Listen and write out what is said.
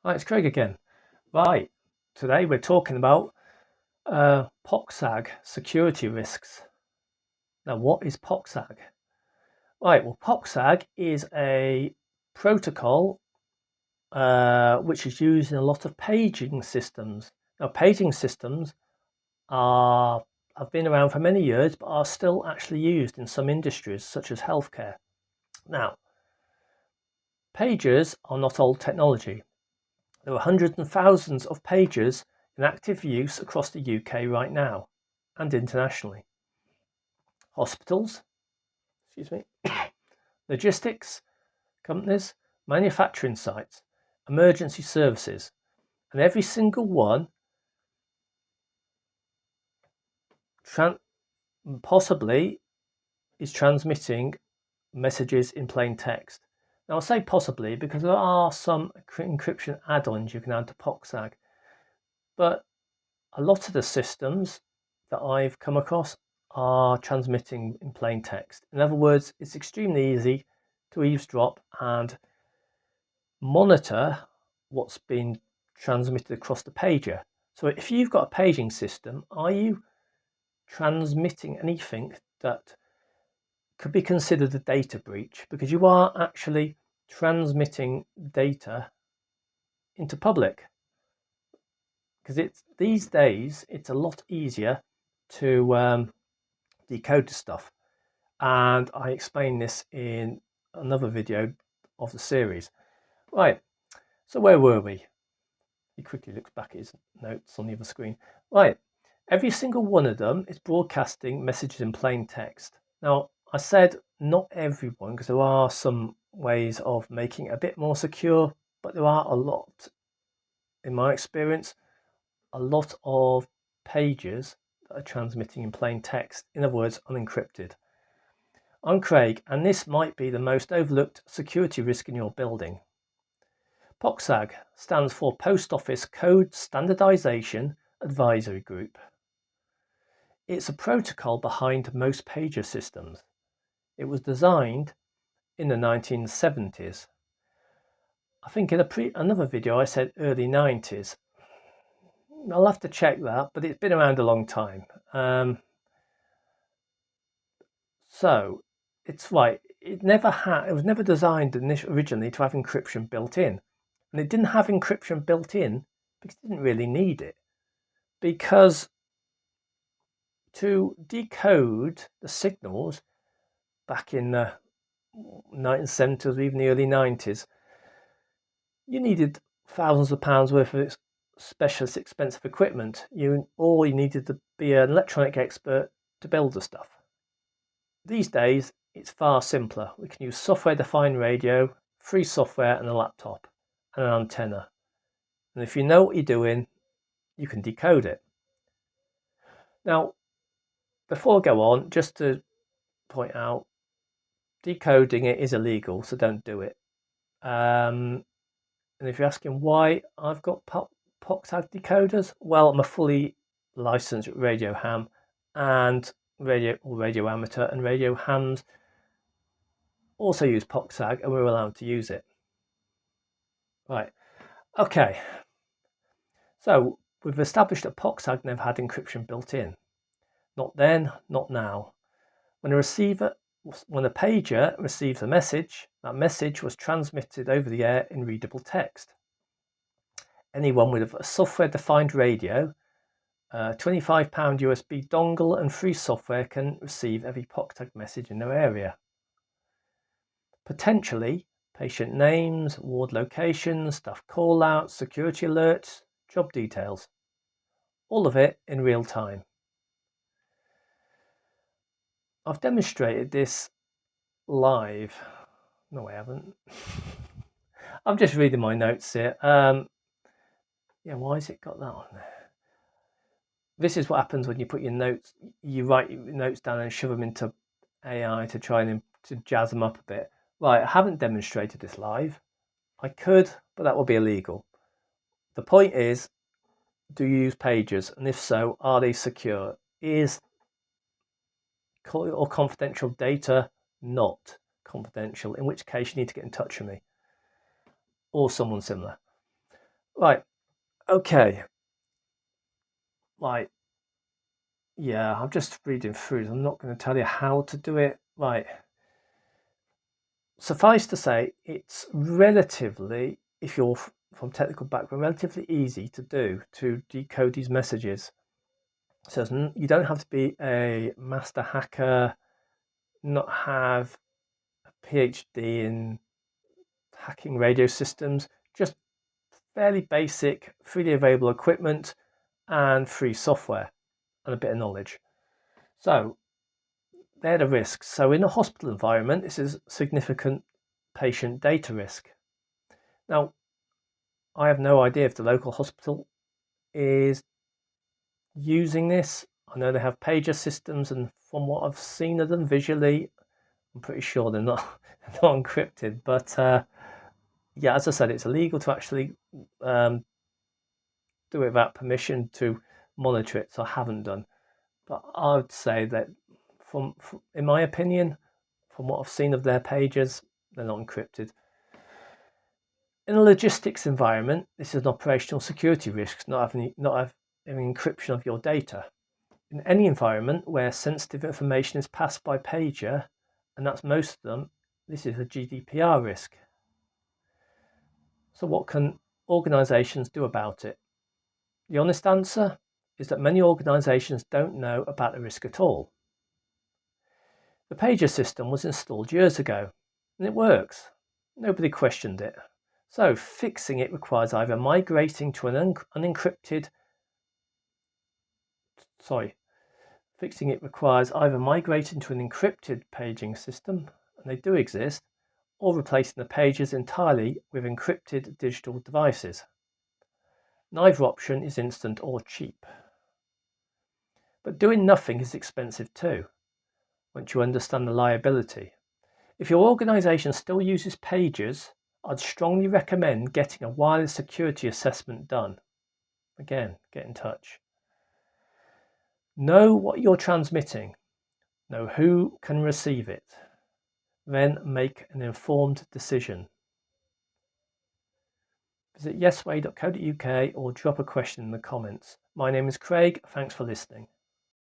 Hi, it's Craig again. Right, today we're talking about POCSAG security risks. Now, what is POCSAG? Right, well, POCSAG is a protocol which is used in a lot of paging systems. Now, paging systems have been around for many years, but are still actually used in some industries, such as healthcare. Now, pagers are not old technology. There are hundreds and thousands of pagers in active use across the UK right now and internationally. Hospitals, logistics companies, manufacturing sites, emergency services, and every single one possibly is transmitting messages in plain text. Now, I'll say possibly because there are some encryption add-ons you can add to POCSAG, but a lot of the systems that I've come across are transmitting in plain text. In other words, it's extremely easy to eavesdrop and monitor what's been transmitted across the pager. So if you've got a paging system, are you transmitting anything that could be considered a data breach? Because you are actually transmitting data into public. Because these days it's a lot easier to decode the stuff, and I explain this in another video of the series. Right, so where were we? He quickly looks back at his notes on the other screen. Right, every single one of them is broadcasting messages in plain text. Now, I said not everyone, because there are some ways of making it a bit more secure, but there are a lot, in my experience, a lot of pages that are transmitting in plain text, in other words, unencrypted. I'm Craig, and this might be the most overlooked security risk in your building. POCSAG stands for Post Office Code Standardization Advisory Group. It's a protocol behind most pager systems. It was designed in the 1970s. I think in another video I said early 90s. I'll have to check that, but it's been around a long time. So it's right. It was never designed originally to have encryption built in, and it didn't have encryption built in because it didn't really need it. Because to decode the signals back in the 1970s or even the early 90s, you needed thousands of pounds worth of specialist expensive equipment. You needed to be an electronic expert to build the stuff. These days, it's far simpler. We can use software-defined radio, free software and a laptop and an antenna. And if you know what you're doing, you can decode it. Now, before I go on, just to point out, decoding it is illegal, so don't do it. And if you're asking why I've got POCSAG decoders, well, I'm a fully licensed radio ham and radio amateur, and radio hams also use POCSAG, and we're allowed to use it. Right, okay. So we've established that POCSAG never had encryption built in. Not then, not now. When a pager receives a message, that message was transmitted over the air in readable text. Anyone with a software-defined radio, a £25 USB dongle and free software can receive every POCSAG message in their area. Potentially, patient names, ward locations, staff call-outs, security alerts, job details. All of it in real time. I've demonstrated this live. No, I haven't. I'm just reading my notes here. Yeah, why has it got that on there? This is what happens when you put your notes, you write your notes down and shove them into AI to try and to jazz them up a bit. Right, I haven't demonstrated this live. I could, but that would be illegal. The point is, do you use pagers? And if so, are they secure? Is or confidential data not confidential? In which case you need to get in touch with me or someone similar. Right, okay. Right, yeah, I'm just reading through. I'm not going to tell you how to do it. Right. Suffice to say, it's relatively, if you're from technical background, relatively easy to do to decode these messages. So you don't have to be a master hacker, not have a PhD in hacking radio systems, just fairly basic, freely available equipment and free software and a bit of knowledge. So they're the risks. So in a hospital environment, this is significant patient data risk. Now, I have no idea if the local hospital is using this. I know they have pager systems, and from what I've seen of them visually, I'm pretty sure they're not not encrypted. But yeah, as I said, it's illegal to actually do it without permission to monitor it, so I haven't done. But I would say that, from in my opinion, from what I've seen of their pages, they're not encrypted. In a logistics environment, this is an operational security risk, not having encryption of your data. In any environment where sensitive information is passed by pager, and that's most of them, this is a GDPR risk. So what can organisations do about it? The honest answer is that many organisations don't know about the risk at all. The pager system was installed years ago, and it works. Nobody questioned it. So fixing it requires either migrating to an unencrypted Fixing it requires either migrating to an encrypted paging system, and they do exist, or replacing the pages entirely with encrypted digital devices. Neither option is instant or cheap. But doing nothing is expensive too, once you understand the liability. If your organisation still uses pages, I'd strongly recommend getting a wireless security assessment done. Again, get in touch. Know what you're transmitting. Know who can receive it. Then make an informed decision. Visit yesway.co.uk or drop a question in the comments. My name is Craig. Thanks for listening.